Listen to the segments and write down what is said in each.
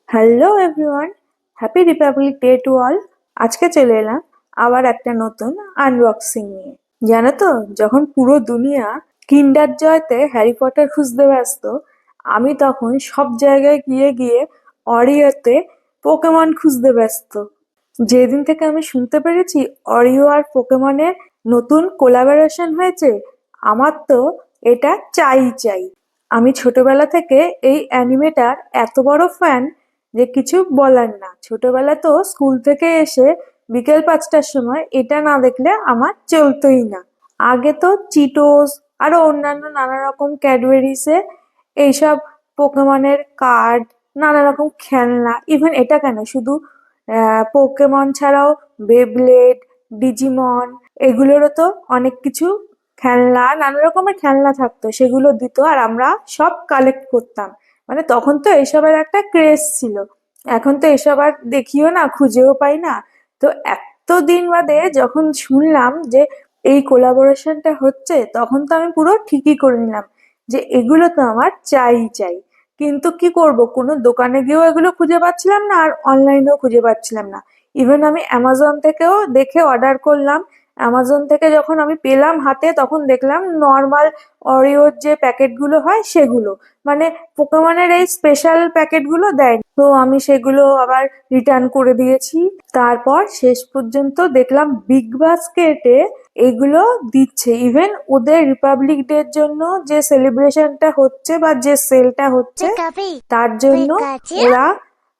Hello everyone, happy Republic day to all. আজকে চলে এলাম আবার একটা নতুন আনবক্সিং নিয়ে। জানো তো, যখন পুরো দুনিয়া কিন্ডার জয়তে হ্যারি পটার খুঁজতে ব্যস্ত, আমি তখন সব জায়গায় গিয়ে গিয়ে অরিওতে পোকেমন খুঁজতে ব্যস্ত। যেদিন থেকে আমি শুনতে পেরেছি অরিও আর পোকেমনের নতুন কোলাবোরেশন হয়েছে, আমার তো এটা চাই চাই। আমি ছোটবেলা থেকে এই অ্যানিমেটার এত বড় ফ্যান যে কিছু বলার না। ছোটবেলা তো স্কুল থেকে এসে বিকেল 5টার সময় এটা না দেখলে আমার চলতোই না। আগে তো চিটোস আরো অন্যান্য নানা রকম ক্যাডবেরিসে এইসব পোকেমনের কার্ড, নানা রকম খেলনা, ইভেন এটা কেন, শুধু পোকেমন ছাড়াও বেব্লেড, ডিজিমন, এগুলোরও তো অনেক কিছু খেলনা, নানা রকমের খেলনা থাকতো, সেগুলো দিত আর আমরা সব কালেক্ট করতাম। মানে তখন তো এসবের একটা ক্রেজ ছিল। এখন তো এসব আর দেখিও না, খুঁজেও পাই না। তো এতদিন বাদে যখন শুনলাম যে এই কোলাবোরেশনটা হচ্ছে, তখন তো আমি পুরো ঠিকই করে নিলাম যে এগুলো তো আমার চাই চাই। কিন্তু কি করব, কোনো দোকানে গিয়েও এগুলো খুঁজে পাচ্ছিলাম না আর অনলাইনেও খুঁজে পাচ্ছিলাম না। ইভেন আমি অ্যামাজন থেকেও দেখে অর্ডার করলাম। অ্যামাজন থেকে যখন আমি পেলাম হাতে, তখন দেখলাম নর্মাল অরিওর যে প্যাকেটগুলো হয় সেগুলো, মানে পোকেমনের এই স্পেশাল প্যাকেটগুলো দেয়নি। তো আমি সেগুলো আবার রিটার্ন করে দিয়েছি। তারপর শেষ পর্যন্ত দেখলাম বিগ বাস্কেটে এগুলো দিচ্ছে। ইভেন ওদের রিপাবলিক ডে এর জন্য যে সেলিব্রেশনটা হচ্ছে বা যে সেলটা হচ্ছে, তার জন্য ওরা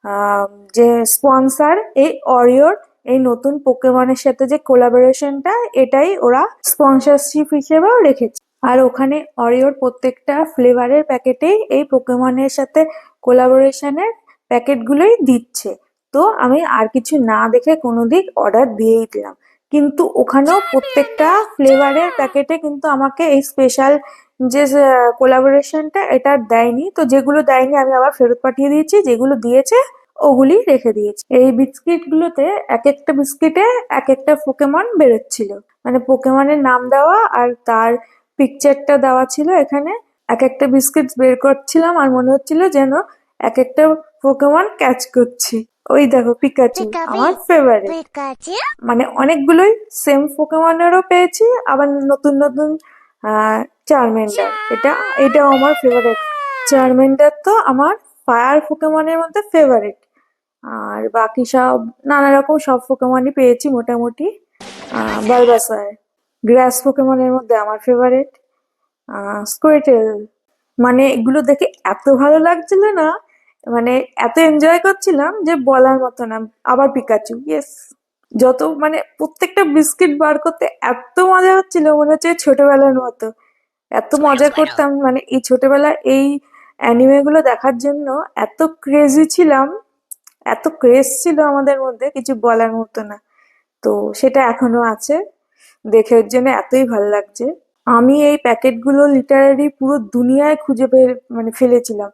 আহ, যে স্পন্সর এই অরিওর এই নতুন পোকেমনের সাথে যে কোলাবোরেশনটা, এটাই ওরা স্পন্সরশিপ হিসেবেও রেখেছে। আর ওখানে অরিওর প্রত্যেকটা ফ্লেভারের প্যাকেটেই এই পোকেমনের সাথে কোলাবোরেশনের প্যাকেটগুলোই দিচ্ছে। তো আমি আর কিছু না দেখে কোনো দিক অর্ডার দিয়েই দিলাম। কিন্তু ওখানেও প্রত্যেকটা ফ্লেভারের প্যাকেটে কিন্তু আমাকে এই স্পেশাল যে কোলাবোরেশনটা এটা দেয়নি। তো যেগুলো দেয়নি আমি আবার ফেরত পাঠিয়ে দিয়েছি, যেগুলো দিয়েছে ওগুলি রেখে দিয়েছি। এই বিস্কিট গুলোতে এক একটা বিস্কিটে এক একটা পোকেমন বেরোচ্ছিল, মানে পোকেমনের নাম দেওয়া আর তার পিকচারটা দেওয়া ছিল এখানে। এক একটা বিস্কিট বের করছিলাম আর মনে হচ্ছিল যেন এক একটা পোকেমন ক্যাচ করছি। ওই দেখো পিকাচু, আমার ফেভারিট। মানে অনেকগুলোই সেম পোকেমনেরও পেয়েছি, আবার নতুন নতুন আহ চারমেন্ডার, এটাও আমার ফেভারিট। চারমেন্ডার তো আমার ফায়ার পোকেমনের মধ্যে ফেভারিট। আর বাকি সব নানা রকম সব পোকেমনই পেয়েছি মোটামুটি। বালবাসার, গ্রাস পোকেমনের মধ্যে আমার ফেভারিট স্কুইটেল। মানে এগুলো দেখে এত ভালো লাগছিল না, মানে এত এনজয় করছিলাম যে বলার মতো না। আবার পিকাচু, ইয়েস। যত মানে প্রত্যেকটা বিস্কিট বার করতে এত মজা হচ্ছিল, মনে হচ্ছে ছোটবেলার মতো। এত মজা করতাম, মানে এই ছোটবেলায় এই অ্যানিমে গুলো দেখার জন্য এত ক্রেজি ছিলাম, এত ক্রেজ ছিল আমাদের মধ্যে, কিছু বলার মতো না। তো সেটা এখনো আছে, দেখে ওর জন্য এতই ভালো লাগছে। আমি এই প্যাকেটগুলো লিটারালি পুরো দুনিয়ায় খুঁজে মানে ফেলেছিলাম,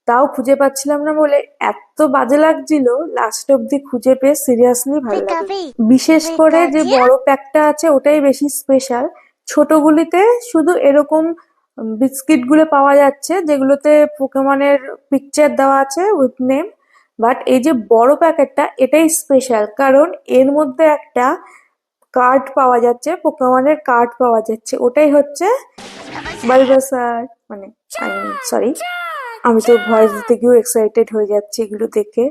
তাও খুঁজে পাচ্ছিলাম না বলে এত বাজে লাগছিল। লাস্ট অব্দি খুঁজে পেয়ে সিরিয়াসলি ভালো লাগলো। বিশেষ করে যে বড় প্যাকটা আছে ওটাই বেশি স্পেশাল। ছোটগুলিতে শুধু এরকম বিস্কিট গুলো পাওয়া যাচ্ছে যেগুলোতে পোকেমনের পিকচার দেওয়া আছে উইথ নেম। বাট এই যে বড় প্যাকেটটা, এটাই স্পেশাল, কারণ এর মধ্যে একটা কার্ড পাওয়া যাচ্ছে, পোকেমনের কার্ড পাওয়া যাচ্ছে। ওটাই হচ্ছে বালবাসার, মানে সরি, আমি তো ভয়েস দিতে গিয়েও এক্সাইটেড হয়ে যাচ্ছি এগুলো দেখে।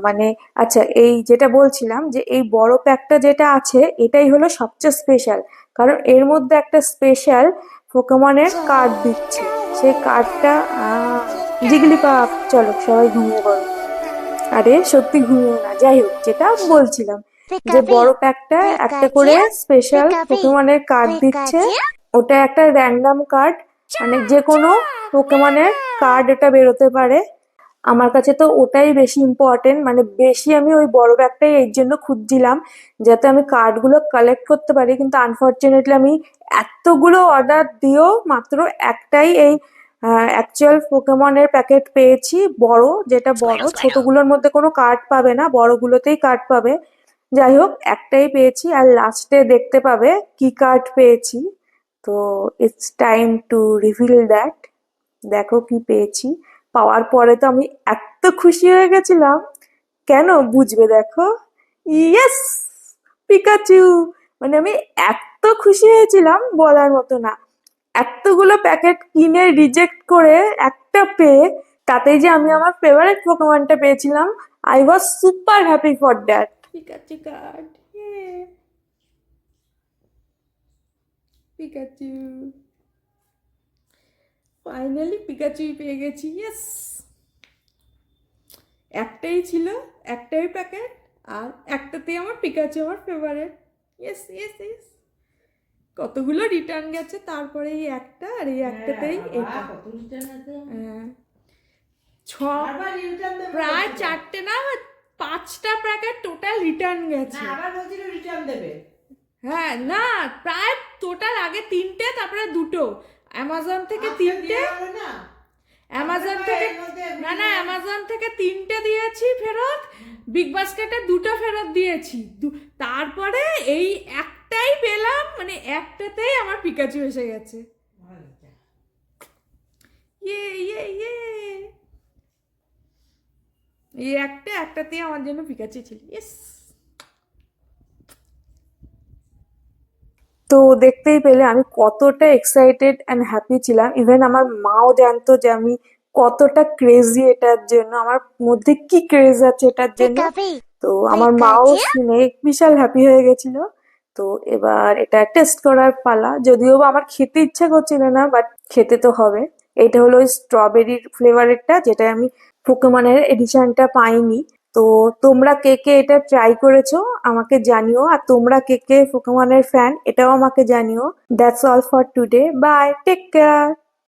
মানে আচ্ছা, এই যেটা বলছিলাম যে এই বড় প্যাকটা যেটা আছে এটাই হলো সবচেয়ে স্পেশাল, কারণ এর মধ্যে একটা স্পেশাল পোকেমনের কার্ড দিচ্ছে। সেই কার্ডটা জিগলিপাপ, চলো সবাই ঘুমিয়ে পড়ো। আরে সত্যি ঘুমিও না, যাই হোক, যেটা বলছিলাম যে বড় প্যাকটা একটা করে স্পেশাল পোকেমনের কার্ড দিচ্ছে। ওটা একটা র্যান্ডম কার্ড, মানে যে কোনো পোকেমনের কার্ড এটা বেরোতে পারে। আমার কাছে তো ওটাই বেশি ইম্পর্টেন্ট, মানে বেশি আমি ওই বড় ব্যাগটাই এর জন্য খুঁজছিলাম, যাতে আমি কার্ডগুলো কালেক্ট করতে পারি। কিন্তু আনফর্চুনেটলি আমি এতগুলো অর্ডার দিয়েও মাত্র একটাই এই অ্যাকচুয়াল পোকেমনের প্যাকেট পেয়েছি, বড়, যেটা বড়। ছোটগুলোর মধ্যে কোনো কার্ড পাবে না, বড়গুলোতেই কার্ড পাবে। যাই হোক, একটাই পেয়েছি আর লাস্টে দেখতে পাবে কি কার্ড পেয়েছি। তো it's time to reveal that. দেখো কি পেয়েছি। পাওয়ার পরে তো আমি এত খুশি হয়ে গেছিলাম। কেন বুঝবে দেখো। Yes, Pikachu. মানে আমি এত খুশি হয়েছিলাম বলার মতো না। এতগুলো প্যাকেট কিনে রিজেক্ট করে একটা পেয়ে, তাতেই যে আমি আমার ফেভারিট পোকেমনটা পেয়েছিলাম, I was super happy for that. Pikachu card, Pikachu. Finally পিকাচুই পেয়ে গেছি, ইয়েস। একটাই ছিল, একটাই প্যাকেট, আর একটাতেই আমার পিকাচু আমার ফেভারিট। Yes yes yes. কতগুলো রিটার্ন গেছে, তারপরে এই একটা, আর এই একটাতেই এটা। হ্যাঁ, প্রায় 4টে না 5টা প্যাকেট টোটাল রিটার্ন গেছে। হ্যাঁ না, প্রায় টোটাল আগে 3টে, তারপরে 2টো অ্যামাজন থেকে, 3টে অ্যামাজন থেকে, না অ্যামাজন থেকে 3টে দিয়েছি ফেরত, বিগ বাস্কেটে 2টো ফেরত দিয়েছি। তারপরে এই একটাই পেলাম, মানে একটাতেই আমার পিকাচু এসে গেছে। ইয়ে ইয়ে ইয়ে, এই একটাতেই আমার জন্য পিকাচু ছিল, ইয়েস। তো দেখতেই পেলে আমি কতটা এক্সাইটেড অ্যান্ড হ্যাপি ছিলাম। ইভেন আমার মাও জানতো যে আমি কতটা ক্রেজি এটার জন্য, আমার মধ্যে কি ক্রেজ আছে এটার জন্য। তো আমার মাও শুনে বিশাল হ্যাপি হয়ে গেছিল। তো এবার এটা টেস্ট করার পালা, যদিও বা আমার খেতে ইচ্ছা করছিল না, বাট খেতে তো হবে। এটা হলো স্ট্রবেরির ফ্লেভারেরটা, যেটা আমি পোকেমনের এডিশনটা পাইনি। তো তোমরা কে কে এটা ট্রাই করেছো আমাকে জানিও, আর তোমরা কে কে পোকেমনের ফ্যান এটাও আমাকে জানিও। That's all for today, bye, take care.